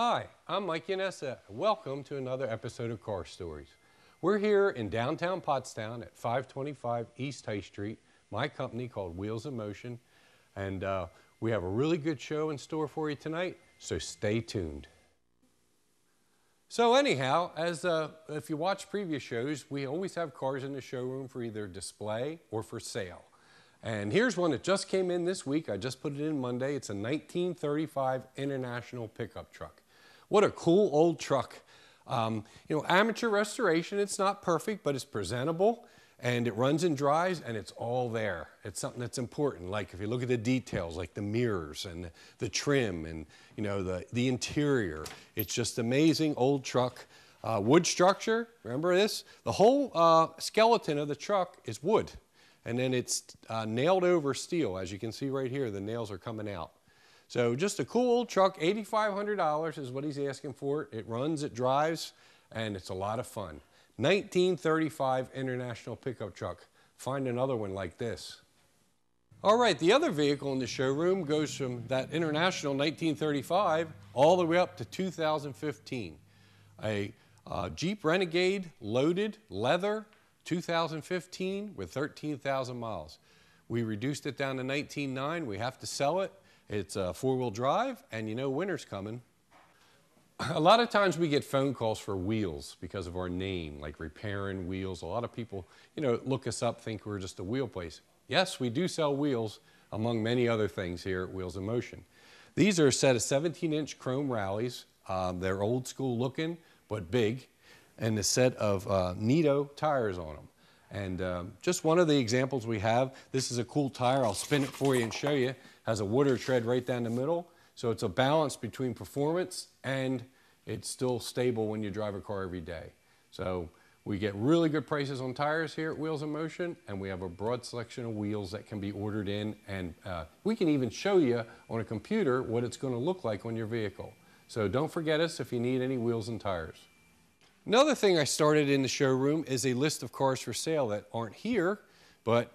Hi, I'm Mike Yanessa. Welcome to another episode of Car Stories. We're here in downtown Pottstown at 525 East High Street, my company called Wheels in Motion, and we have a really good show in store for you tonight, so stay tuned. So anyhow, if you watch previous shows, we always have cars in the showroom for either display or for sale. And here's one that just came in this week. I just put it in Monday. It's a 1935 International pickup truck. What a cool old truck. Amateur restoration. It's not perfect, but it's presentable, and it runs and drives, and it's all there. It's something that's important. Like if you look at the details, like the mirrors and the trim and the interior. It's just amazing old truck. Wood structure. Remember this? The whole skeleton of the truck is wood. And then it's nailed over steel. As you can see right here, the nails are coming out. So just a cool old truck, $8,500 is what he's asking for. It runs, it drives, and it's a lot of fun. 1935 International pickup truck. Find another one like this. All right, the other vehicle in the showroom goes from that International 1935 all the way up to 2015. A Jeep Renegade loaded leather 2015 with 13,000 miles. We reduced it down to 19.9. We have to sell it. It's four-wheel drive, and winter's coming. A lot of times we get phone calls for wheels because of our name, like repairing wheels. A lot of people, look us up, think we're just a wheel place. Yes, we do sell wheels, among many other things here at Wheels in Motion. These are a set of 17-inch chrome rallies. They're old school looking, but big, and a set of Nito tires on them. And just one of the examples we have, this is a cool tire. I'll spin it for you and show you. Has a water tread right down the middle. So it's a balance between performance and it's still stable when you drive a car every day. So we get really good prices on tires here at Wheels in Motion, and we have a broad selection of wheels that can be ordered in, and we can even show you on a computer what it's going to look like on your vehicle. So don't forget us if you need any wheels and tires. Another thing I started in the showroom is a list of cars for sale that aren't here, but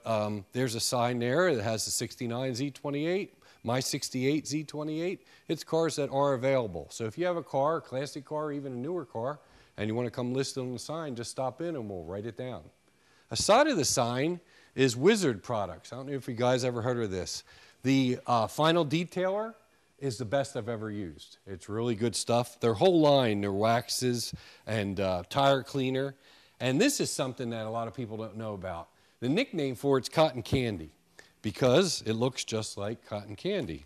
there's a sign there that has the 69 Z28, my 68 Z28. It's cars that are available. So if you have a car, a classic car, or even a newer car, and you want to come list it on the sign, just stop in and we'll write it down. Aside of the sign is Wizard Products. I don't know if you guys ever heard of this. The Final Detailer is the best I've ever used. It's really good stuff. Their whole line, their waxes and tire cleaner. And this is something that a lot of people don't know about. The nickname for it's cotton candy because it looks just like cotton candy.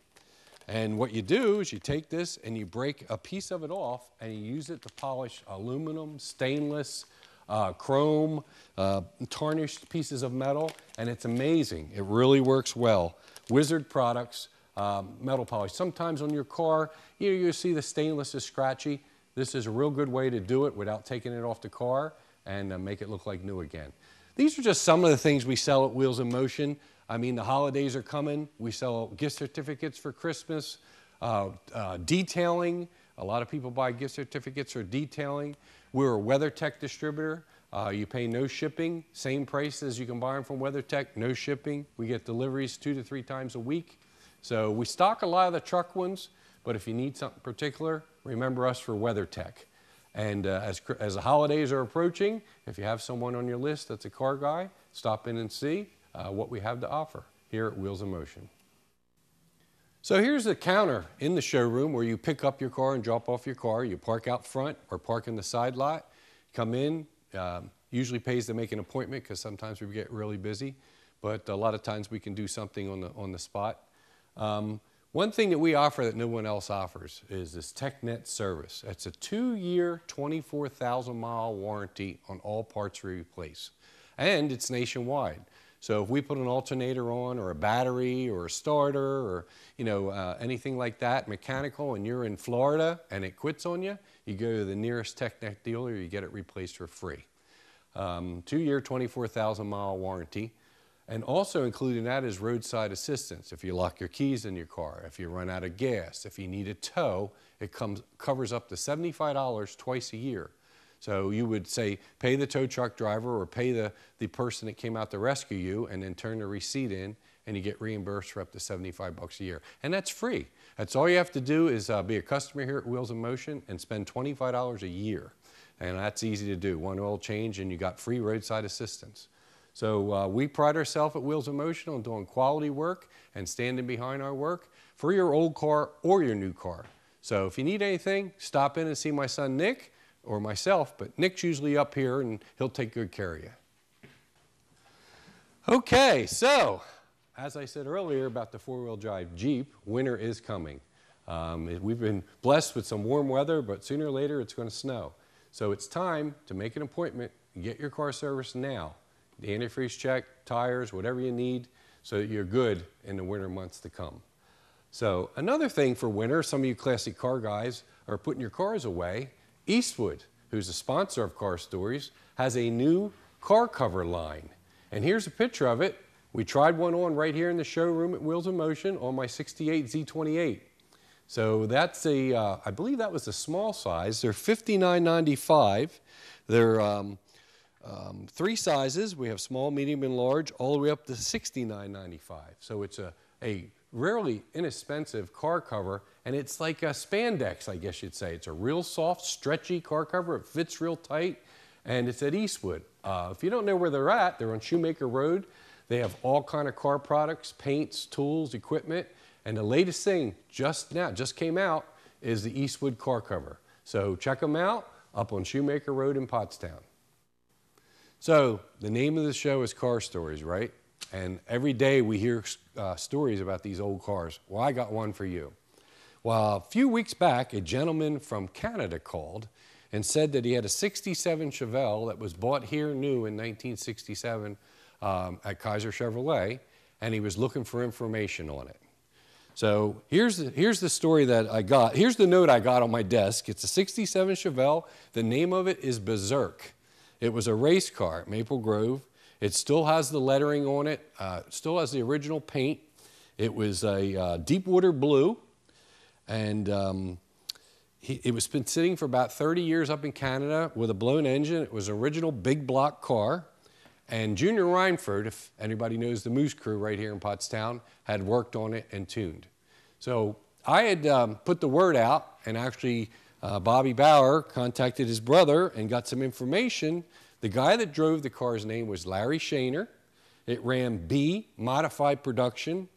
And what you do is you take this and you break a piece of it off and you use it to polish aluminum, stainless, chrome, tarnished pieces of metal, and it's amazing. It really works well. Wizard Products. Metal polish. Sometimes on your car, you see the stainless is scratchy. This is a real good way to do it without taking it off the car and make it look like new again. These are just some of the things we sell at Wheels in Motion. I mean, the holidays are coming. We sell gift certificates for Christmas, detailing. A lot of people buy gift certificates for detailing. We're a WeatherTech distributor. You pay no shipping, same price as you can buy them from WeatherTech, no shipping. We get deliveries 2 to 3 times a week. So we stock a lot of the truck ones, but if you need something particular, remember us for WeatherTech. And as the holidays are approaching, if you have someone on your list that's a car guy, stop in and see what we have to offer here at Wheels in Motion. So here's the counter in the showroom where you pick up your car and drop off your car. You park out front or park in the side lot, come in, usually pays to make an appointment because sometimes we get really busy, but a lot of times we can do something on the spot. One thing that we offer that no one else offers is this TechNet service. It's a 2-year, 24,000-mile warranty on all parts we replace. And it's nationwide. So if we put an alternator on or a battery or a starter or anything like that, mechanical, and you're in Florida and it quits on you, you go to the nearest TechNet dealer, you get it replaced for free. 2-year, 24,000-mile warranty. And also included in that is roadside assistance. If you lock your keys in your car, if you run out of gas, if you need a tow, it covers up to $75 twice a year. So you would say, pay the tow truck driver or pay the person that came out to rescue you and then turn the receipt in and you get reimbursed for up to 75 bucks a year. And that's free. That's all you have to do is be a customer here at Wheels in Motion and spend $25 a year. And that's easy to do. One oil change and you got free roadside assistance. So we pride ourselves at Wheels in Motion on doing quality work and standing behind our work for your old car or your new car. So if you need anything, stop in and see my son Nick or myself, but Nick's usually up here and he'll take good care of you. Okay, so as I said earlier about the four-wheel drive Jeep, winter is coming. We've been blessed with some warm weather, but sooner or later it's going to snow. So it's time to make an appointment and get your car serviced now. The antifreeze check, tires, whatever you need, so that you're good in the winter months to come. So another thing for winter, some of you classic car guys are putting your cars away. Eastwood, who's a sponsor of Car Stories, has a new car cover line. And here's a picture of it. We tried one on right here in the showroom at Wheels in Motion on my 68 Z28. So that's I believe that was the small size. They're $59.95. They're three sizes. We have small, medium, and large, all the way up to $69.95. So it's a really inexpensive car cover, and it's like a spandex, I guess you'd say. It's a real soft, stretchy car cover. It fits real tight, and it's at Eastwood. If you don't know where they're at, they're on Shoemaker Road. They have all kind of car products, paints, tools, equipment, and the latest thing just came out is the Eastwood car cover. So check them out up on Shoemaker Road in Pottstown. So the name of the show is Car Stories, right? And every day we hear stories about these old cars. Well, I got one for you. Well, a few weeks back, a gentleman from Canada called and said that he had a 67 Chevelle that was bought here new in 1967 at Kaiser Chevrolet, and he was looking for information on it. So here's the story that I got. Here's the note I got on my desk. It's a 67 Chevelle. The name of it is Berserk. It was a race car at Maple Grove. It still has the lettering on it. Still has the original paint. It was a deep water blue, and it was been sitting for about 30 years up in Canada with a blown engine. It was an original big block car. And Junior Reinford, if anybody knows the Moose Crew right here in Pottstown, had worked on it and tuned. So I had put the word out, and actually Bobby Bauer contacted his brother and got some information. The guy that drove the car's name was Larry Shaner. It ran B, modified production.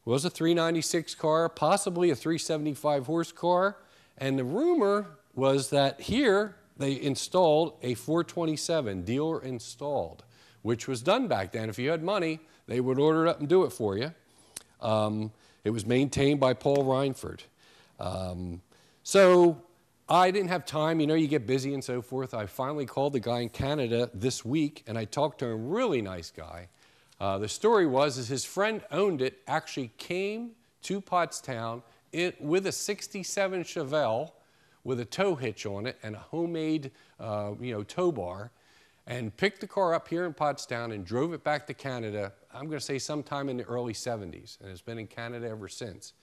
It was a 396 car, possibly a 375 horse car. And the rumor was that here they installed a 427, dealer installed, which was done back then. If you had money, they would order it up and do it for you. It was maintained by Paul Reinford. So I didn't have time. You know, you get busy and so forth. I finally called the guy in Canada this week, and I talked to him, really nice guy. The story was his friend owned it, actually came to Pottstown with a 67 Chevelle with a tow hitch on it and a homemade tow bar, and picked the car up here in Pottstown and drove it back to Canada, I'm going to say sometime in the early 70s, and it's been in Canada ever since.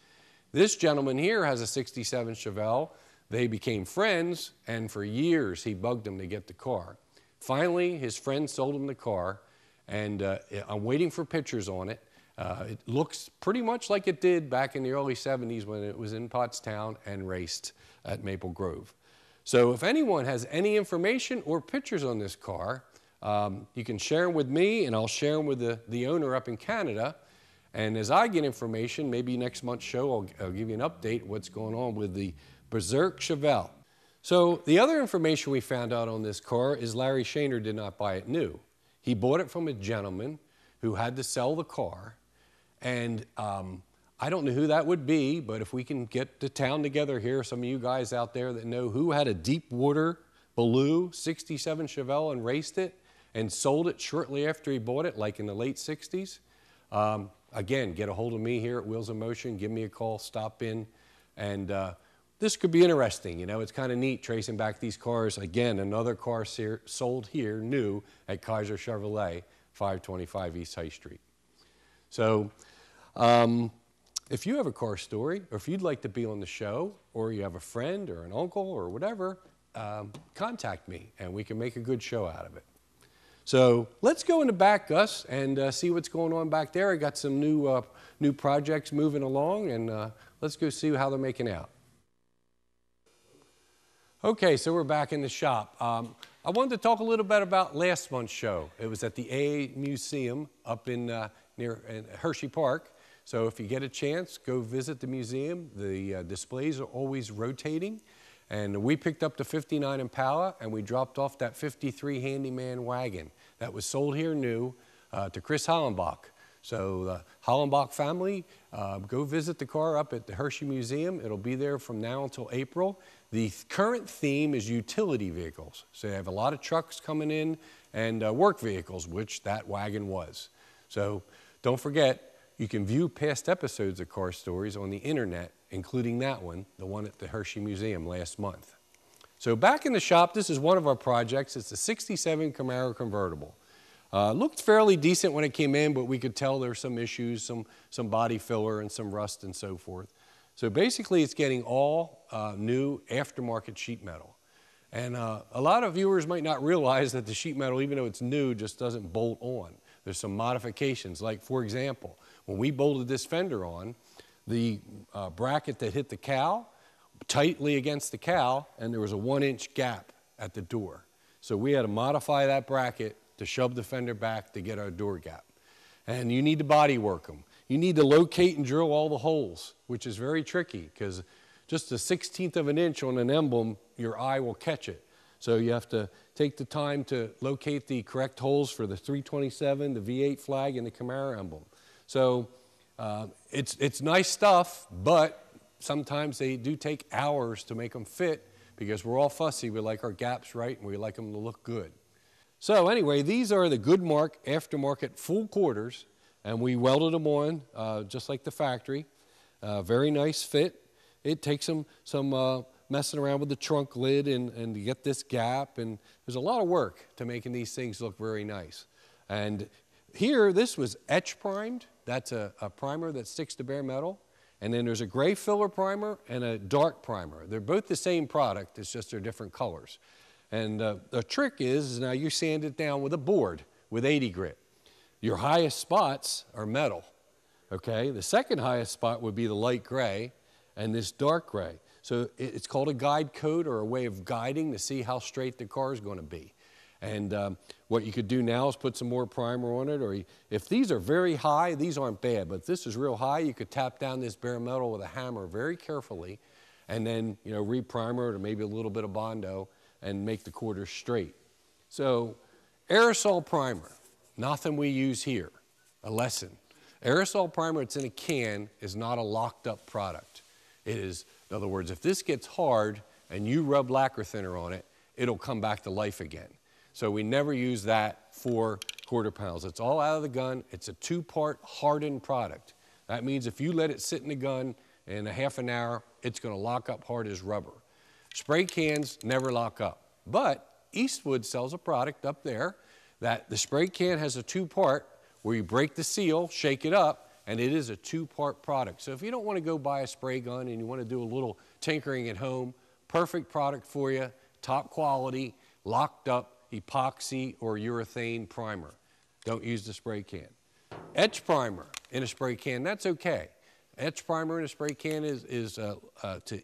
This gentleman here has a 67 Chevelle. They became friends, and for years he bugged him to get the car. Finally, his friend sold him the car, and I'm waiting for pictures on it. It looks pretty much like it did back in the early 70s when it was in Pottstown and raced at Maple Grove. So if anyone has any information or pictures on this car, you can share them with me, and I'll share them with the owner up in Canada. And as I get information, maybe next month's show I'll give you an update what's going on with the Berserk Chevelle. So the other information we found out on this car is Larry Shaner did not buy it new. He bought it from a gentleman who had to sell the car, and I don't know who that would be, but if we can get the town together here, some of you guys out there that know who had a deep water blue 67 Chevelle and raced it and sold it shortly after he bought it, like in the late 60s, again, get a hold of me here at Wheels in Motion, give me a call, stop in, and this could be interesting. You know, it's kind of neat tracing back these cars. Again, another car sold here, new, at Kaiser Chevrolet, 525 East High Street. So if you have a car story, or if you'd like to be on the show, or you have a friend or an uncle or whatever, contact me, and we can make a good show out of it. So let's go in the back, Gus, and see what's going on back there. I got some new projects moving along, and let's go see how they're making out. Okay, so we're back in the shop. I wanted to talk a little bit about last month's show. It was at the AA Museum up in near Hershey Park. So if you get a chance, go visit the museum. The displays are always rotating. And we picked up the 59 Impala, and we dropped off that 53 Handyman wagon that was sold here new to Chris Hollenbach. So the Hollenbach family, go visit the car up at the Hershey Museum. It'll be there from now until April. The current theme is utility vehicles. So they have a lot of trucks coming in and work vehicles, which that wagon was. So don't forget, you can view past episodes of Car Stories on the internet, including that one, the one at the Hershey Museum last month. So back in the shop, this is one of our projects. It's a 67 Camaro convertible. Looked fairly decent when it came in, but we could tell there were some issues, some body filler and some rust and so forth. So basically it's getting all new aftermarket sheet metal. And a lot of viewers might not realize that the sheet metal, even though it's new, just doesn't bolt on. There's some modifications, like for example, when we bolted this fender on, the bracket that hit the cowl, tightly against the cowl, and there was a 1-inch gap at the door. So we had to modify that bracket to shove the fender back to get our door gap. And you need to body work them. You need to locate and drill all the holes, which is very tricky because just a 1/16 of an inch on an emblem, your eye will catch it. So you have to take the time to locate the correct holes for the 327, the V8 flag, and the Camaro emblem. So it's nice stuff, but sometimes they do take hours to make them fit because we're all fussy. We like our gaps right, and we like them to look good. So anyway, these are the Goodmark aftermarket full quarters, and we welded them on just like the factory. Very nice fit. It takes some messing around with the trunk lid and to get this gap, and there's a lot of work to making these things look very nice. And here, this was etch primed. That's a primer that sticks to bare metal. And then there's a gray filler primer and a dark primer. They're both the same product, it's just they're different colors. And the trick is now you sand it down with a board with 80 grit. Your highest spots are metal, okay? The second highest spot would be the light gray and this dark gray. So it's called a guide coat, or a way of guiding to see how straight the car is going to be. And what you could do now is put some more primer on it, or if these are very high, these aren't bad, but if this is real high, you could tap down this bare metal with a hammer very carefully, and then re-primer it, or maybe a little bit of Bondo, and make the quarters straight. So aerosol primer, nothing we use here. A lesson. Aerosol primer that's in a can is not a locked up product. It is, in other words, if this gets hard and you rub lacquer thinner on it, it'll come back to life again. So we never use that for quarter pounds. It's all out of the gun. It's a 2-part hardened product. That means if you let it sit in the gun in a half an hour, it's going to lock up hard as rubber. Spray cans never lock up. But Eastwood sells a product up there that the spray can has a 2-part where you break the seal, shake it up, and it is a 2-part product. So if you don't want to go buy a spray gun and you want to do a little tinkering at home, perfect product for you, top quality, locked up epoxy or urethane primer. Don't use the spray can. Etch primer in a spray can, that's okay. Etch primer in a spray can is to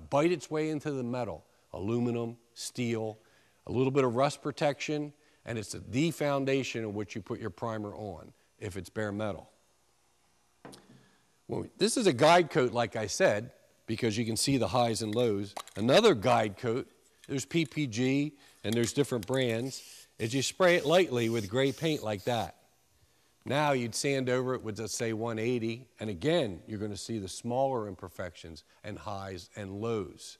bite its way into the metal. Aluminum, steel, a little bit of rust protection, and it's the foundation of which you put your primer on if it's bare metal. Well, this is a guide coat, like I said, because you can see the highs and lows. Another guide coat, there's PPG and there's different brands, is you spray it lightly with gray paint like that. Now you'd sand over it with, let's say, 180, and again, you're going to see the smaller imperfections and highs and lows.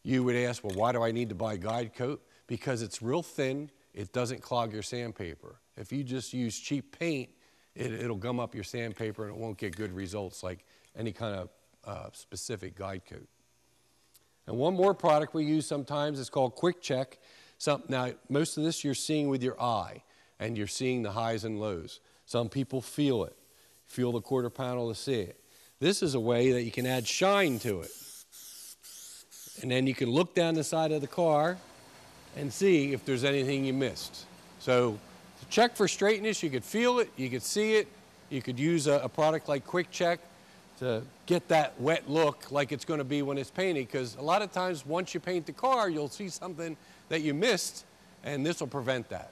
You would ask, well, why do I need to buy guide coat? Because it's real thin, it doesn't clog your sandpaper. If you just use cheap paint, it'll gum up your sandpaper and it won't get good results like any kind of specific guide coat. And one more product we use sometimes is called Quick Check. Now, most of this you're seeing with your eye, and you're seeing the highs and lows. Some people feel it, feel the quarter panel to see it. This is a way that you can add shine to it. And then you can look down the side of the car and see if there's anything you missed. So to check for straightness, you could feel it, you could see it, you could use a product like Quick Check to get that wet look like it's going to be when it's painted, because a lot of times once you paint the car, you'll see something that you missed, and this will prevent that.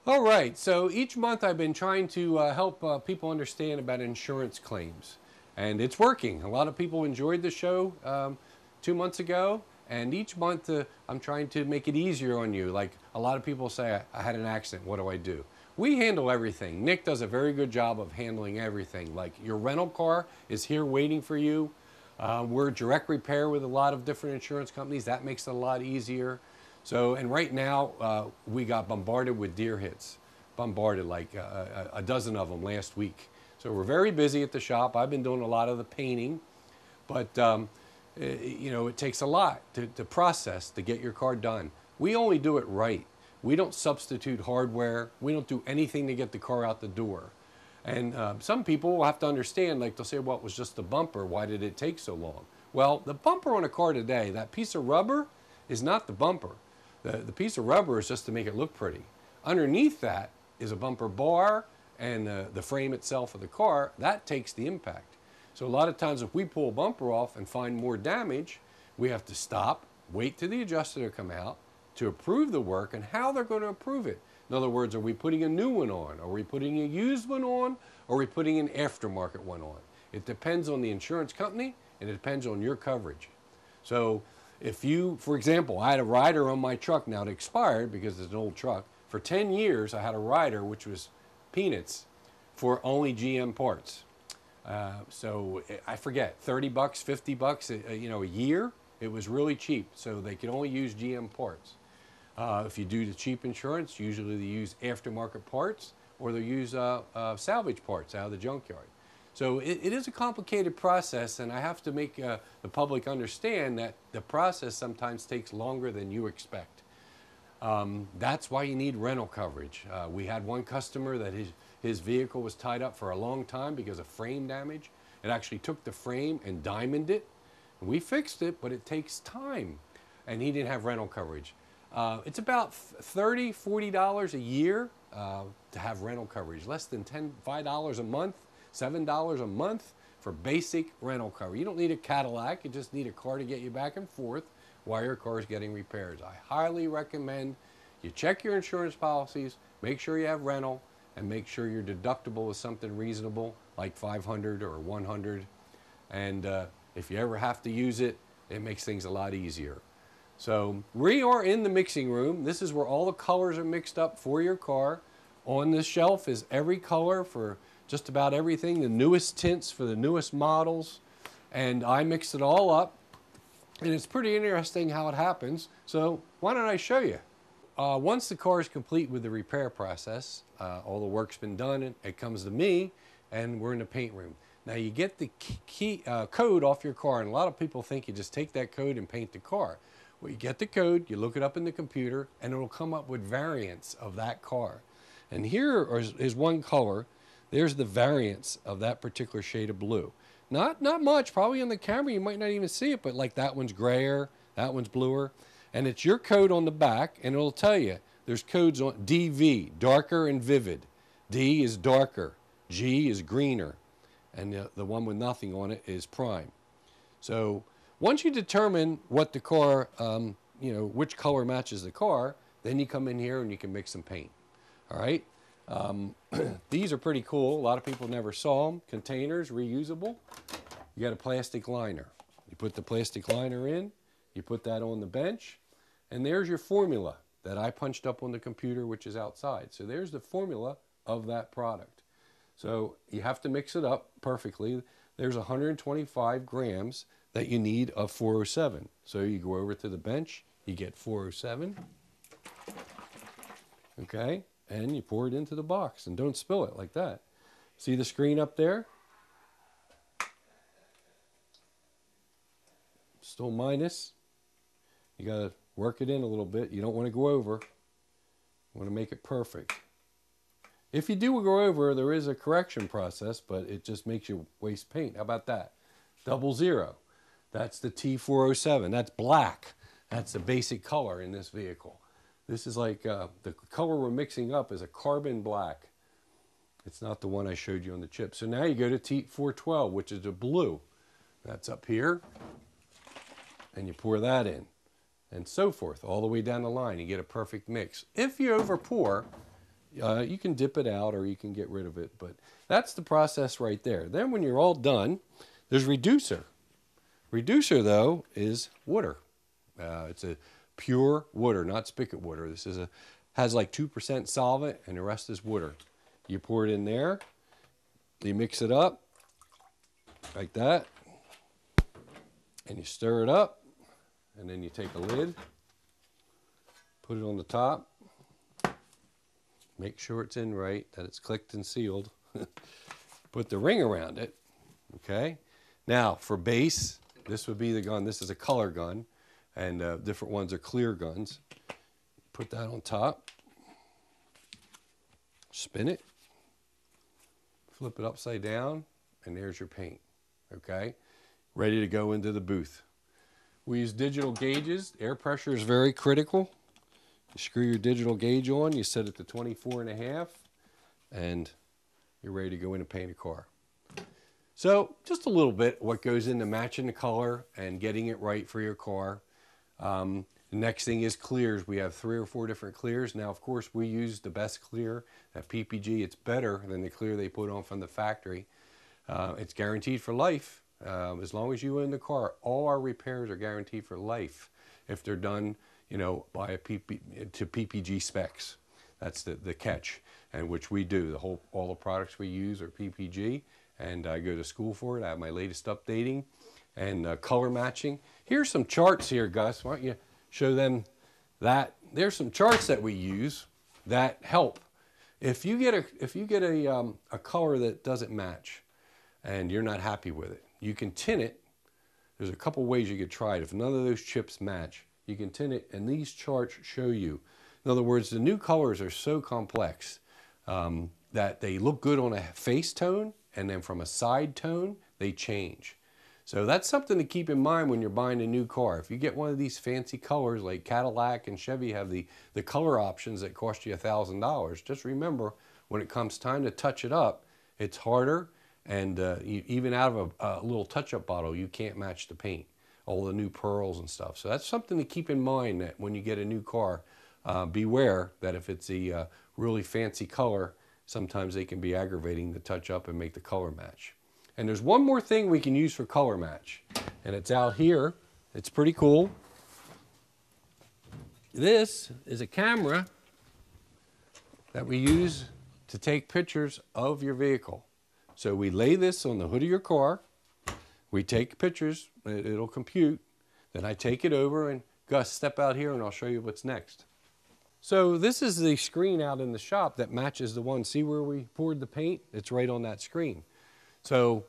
All right, so each month I've been trying to help people understand about insurance claims, and it's working. A lot of people enjoyed the show 2 months ago, and each month I'm trying to make it easier on you. Like a lot of people say, I had an accident, what do I do? We handle everything. Nick does a very good job of handling everything. Like your rental car is here waiting for you. We're direct repair with a lot of different insurance companies. That makes it a lot easier. So, and right now, we got bombarded with deer hits. Bombarded, like a dozen of them last week. So we're very busy at the shop. I've been doing a lot of the painting, but you know, it takes a lot to process to get your car done. We only do it right. We don't substitute hardware. We don't do anything to get the car out the door. And some people will have to understand, like they'll say, well, it was just the bumper. Why did it take so long? Well, the bumper on a car today, that piece of rubber is not the bumper. The piece of rubber is just to make it look pretty. Underneath that is a bumper bar and the frame itself of the car. That takes the impact. So a lot of times if we pull a bumper off and find more damage, we have to stop, wait till the adjuster to come out to approve the work and how they're going to approve it. In other words, are we putting a new one on? Are we putting a used one on? Or are we putting an aftermarket one on? It depends on the insurance company and it depends on your coverage. So if you, for example, I had a rider on my truck, now it expired because it's an old truck. For 10 years, I had a rider which was peanuts for only GM parts. So I forget, 30 bucks, 50 bucks, you know, a year. It was really cheap, so they could only use GM parts. If you do the cheap insurance, usually they use aftermarket parts or they use salvage parts out of the junkyard. So it is a complicated process, and I have to make the public understand that the process sometimes takes longer than you expect. That's why you need rental coverage. We had one customer that his vehicle was tied up for a long time because of frame damage. It actually took the frame and diamonded it. We fixed it, but it takes time, and he didn't have rental coverage. It's about $30, $40 a year to have rental coverage, less than $5 a month, $7 a month for basic rental coverage. You don't need a Cadillac, you just need a car to get you back and forth while your car is getting repairs. I highly recommend you check your insurance policies, make sure you have rental, and make sure your deductible is something reasonable, like $500 or $100. And if you ever have to use it, it makes things a lot easier. So we are in the mixing room. This is where all the colors are mixed up for your car. On this shelf is every color for just about everything, the newest tints for the newest models. And I mix it all up. And it's pretty interesting how it happens. So why don't I show you? Once the car is complete with the repair process, all the work's been done, it comes to me, and we're in the paint room. Now you get the code off your car, and a lot of people think you just take that code and paint the car. Well, you get the code, you look it up in the computer, and it'll come up with variants of that car. And here is one color. There's the variants of that particular shade of blue. Not much, probably on the camera you might not even see it, but like that one's grayer, that one's bluer. And it's your code on the back, and it'll tell you. There's codes on DV, darker and vivid. D is darker, G is greener, and the one with nothing on it is prime. So once you determine what the car, you know, which color matches the car, then you come in here and you can mix some paint. All right. These are pretty cool. A lot of people never saw them. Containers, reusable. You got a plastic liner. You put the plastic liner in, you put that on the bench, and there's your formula that I punched up on the computer, which is outside. So there's the formula of that product. So you have to mix it up perfectly. There's 125 grams that you need of 407. So you go over to the bench, you get 407. Okay, and you pour it into the box, and don't spill it like that. See the screen up there? Still minus. You got to work it in a little bit. You don't want to go over. You want to make it perfect. If you do go over, there is a correction process, but it just makes you waste paint. How about that? 00. That's the T407. That's black. That's the basic color in this vehicle. This is like the color we're mixing up is a carbon black. It's not the one I showed you on the chip. So now you go to T412, which is a blue. That's up here, and you pour that in, and so forth, all the way down the line. You get a perfect mix. If you over pour, you can dip it out or you can get rid of it, but that's the process right there. Then when you're all done, there's reducer. Reducer, though, is water. It's a pure water, not spigot water. This is has like 2% solvent, and the rest is water. You pour it in there, you mix it up like that, and you stir it up, and then you take a lid, put it on the top, make sure it's in right, that it's clicked and sealed. Put the ring around it, okay? Now, for base, this would be the gun. This is a color gun, and different ones are clear guns. Put that on top, spin it, flip it upside down, and there's your paint, okay? Ready to go into the booth. We use digital gauges. Air pressure is very critical. You screw your digital gauge on, you set it to 24.5, and you're ready to go in and paint a car. So just a little bit what goes into matching the color and getting it right for your car. The next thing is clears. We have 3 or 4 different clears. Now, of course, we use the best clear at PPG. It's better than the clear they put on from the factory. It's guaranteed for life. As long as you own the car, all our repairs are guaranteed for life if they're done, you know, by a to PPG specs. That's the catch, and which we do. All the products we use are PPG, and I go to school for it. I have my latest updating and color matching. Here's some charts here, Gus. Why don't you show them that? There's some charts that we use that help. If you get a color that doesn't match and you're not happy with it, you can tint it. There's a couple ways you could try it. If none of those chips match, you can tint it, and these charts show you. In other words, the new colors are so complex that they look good on a face tone, and then from a side tone, they change. So that's something to keep in mind when you're buying a new car. If you get one of these fancy colors, like Cadillac and Chevy have the color options that cost you $1,000, just remember, when it comes time to touch it up, it's harder, and even out of a little touch-up bottle, you can't match the paint, all the new pearls and stuff. So that's something to keep in mind, that when you get a new car, beware that if it's a really fancy color, sometimes they can be aggravating to touch up and make the color match. And there's one more thing we can use for color match, and it's out here. It's pretty cool. This is a camera that we use to take pictures of your vehicle. So we lay this on the hood of your car, we take pictures, it'll compute, then I take it over, and Gus, step out here and I'll show you what's next. So this is the screen out in the shop that matches the one. See where we poured the paint? It's right on that screen. So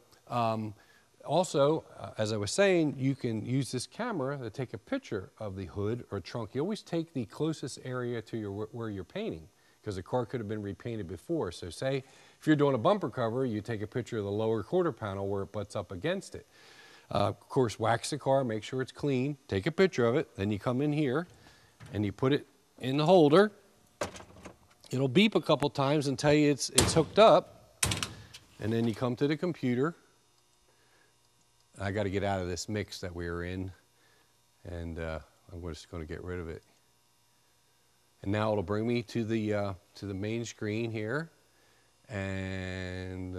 also, as I was saying, you can use this camera to take a picture of the hood or trunk. You always take the closest area to where you're painting, because the car could have been repainted before. So say if you're doing a bumper cover, you take a picture of the lower quarter panel where it butts up against it. Of course, wax the car, make sure it's clean, take a picture of it, then you come in here and you put it in the holder. It'll beep a couple times and tell you it's hooked up. And then you come to the computer. I got to get out of this mix that we were in, and I'm just going to get rid of it. And now it'll bring me to the main screen here, and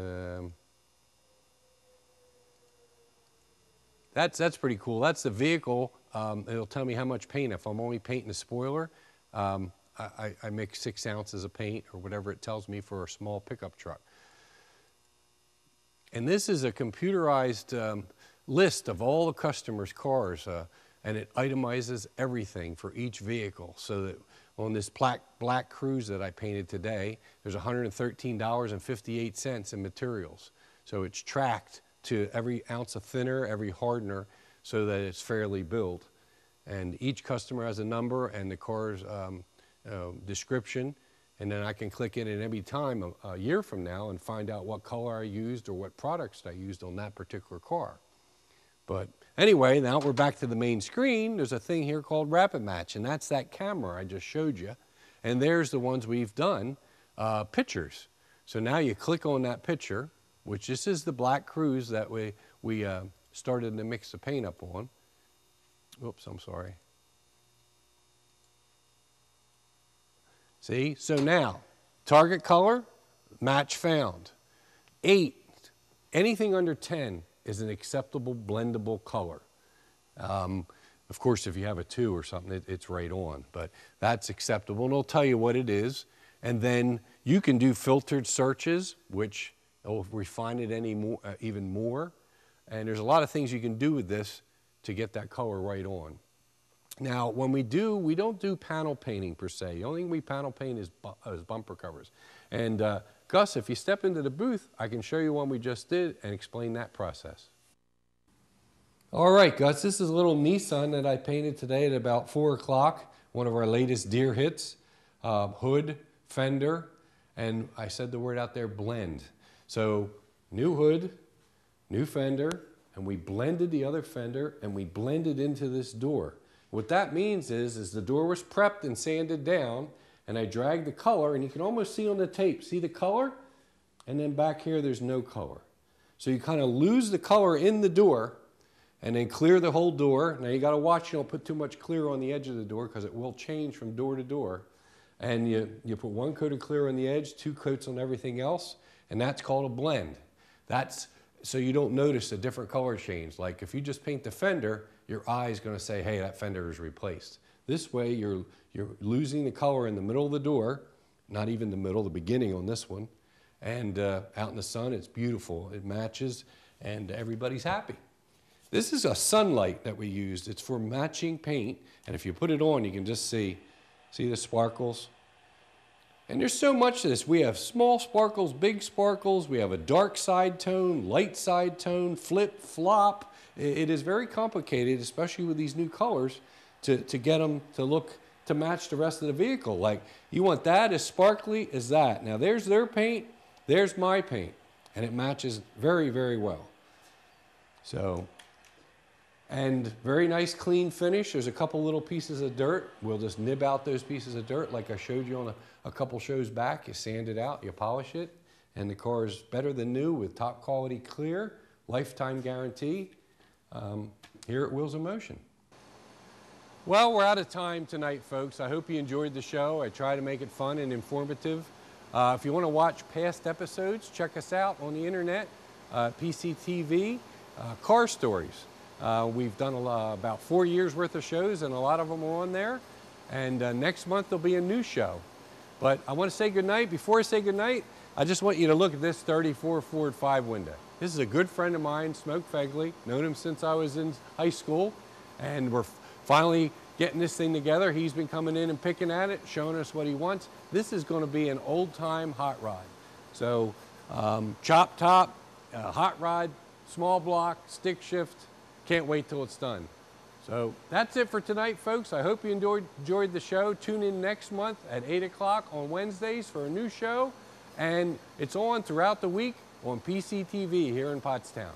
that's pretty cool. That's the vehicle. It'll tell me how much paint. If I'm only painting the spoiler, I make 6 ounces of paint or whatever it tells me for a small pickup truck. And this is a computerized list of all the customers' cars, and it itemizes everything for each vehicle, so that on this black Cruise that I painted today, there's $113.58 in materials. So it's tracked to every ounce of thinner, every hardener, so that it's fairly billed. And each customer has a number and the car's description, and then I can click in at any time a year from now and find out what color I used or what products I used on that particular car. But anyway, now we're back to the main screen. There's a thing here called Rapid Match, and that's that camera I just showed you. And there's the ones we've done, pictures. So now you click on that picture, which this is the black cruise that we started to mix the paint up on. Oops, I'm sorry. See, so now, target color, match found. 8, anything under 10 is an acceptable blendable color. Of course, if you have a 2 or something, it's right on, but that's acceptable, and it'll tell you what it is. And then you can do filtered searches, which will refine it even more. And there's a lot of things you can do with this to get that color right on. Now, when we don't do panel painting per se. The only thing we panel paint is bumper covers. And Gus, if you step into the booth, I can show you one we just did and explain that process. All right, Gus, this is a little Nissan that I painted today at about 4 o'clock, one of our latest deer hits, hood, fender, and I said the word out there, blend. So, new hood, new fender, and we blended the other fender, and we blended into this door. What that means is the door was prepped and sanded down, and I dragged the color, and you can almost see on the tape, see the color? And then back here, there's no color. So you kind of lose the color in the door, and then clear the whole door. Now you got to watch you don't put too much clear on the edge of the door because it will change from door to door. And you put 1 coat of clear on the edge, 2 coats on everything else, and that's called a blend. That's so you don't notice a different color change. Like if you just paint the fender, your eye is going to say, hey, that fender is replaced. This way you're losing the color in the middle of the door, not even the middle, the beginning on this one. And out in the sun, it's beautiful. It matches, and everybody's happy. This is a sunlight that we used. It's for matching paint, and if you put it on, you can just see the sparkles. And there's so much to this. We have small sparkles, big sparkles. We have a dark side tone, light side tone, flip, flop. It is very complicated, especially with these new colors, to get them to look to match the rest of the vehicle. Like you want that as sparkly as that. Now there's their paint, there's my paint, and it matches very, very well. So, and very nice clean finish. There's a couple little pieces of dirt. We'll just nib out those pieces of dirt like I showed you on a couple shows back. You sand it out, you polish it, and the car is better than new with top quality clear, lifetime guarantee, here at Wheels in Motion. Well, we're out of time tonight, folks. I hope you enjoyed the show. I try to make it fun and informative. If you want to watch past episodes, check us out on the internet, PCTV, Car Stories. We've done about 4 years worth of shows, and a lot of them are on there. And next month there'll be a new show. But I want to say goodnight. Before I say goodnight, I just want you to look at this 34 Ford 5 window. This is a good friend of mine, Smoke Fegley. Known him since I was in high school, and we're finally getting this thing together. He's been coming in and picking at it, showing us what he wants. This is going to be an old-time hot rod. So chop top, hot rod, small block, stick shift. Can't wait till it's done. So that's it for tonight, folks. I hope you enjoyed the show. Tune in next month at 8 o'clock on Wednesdays for a new show. And it's on throughout the week on PCTV here in Pottstown.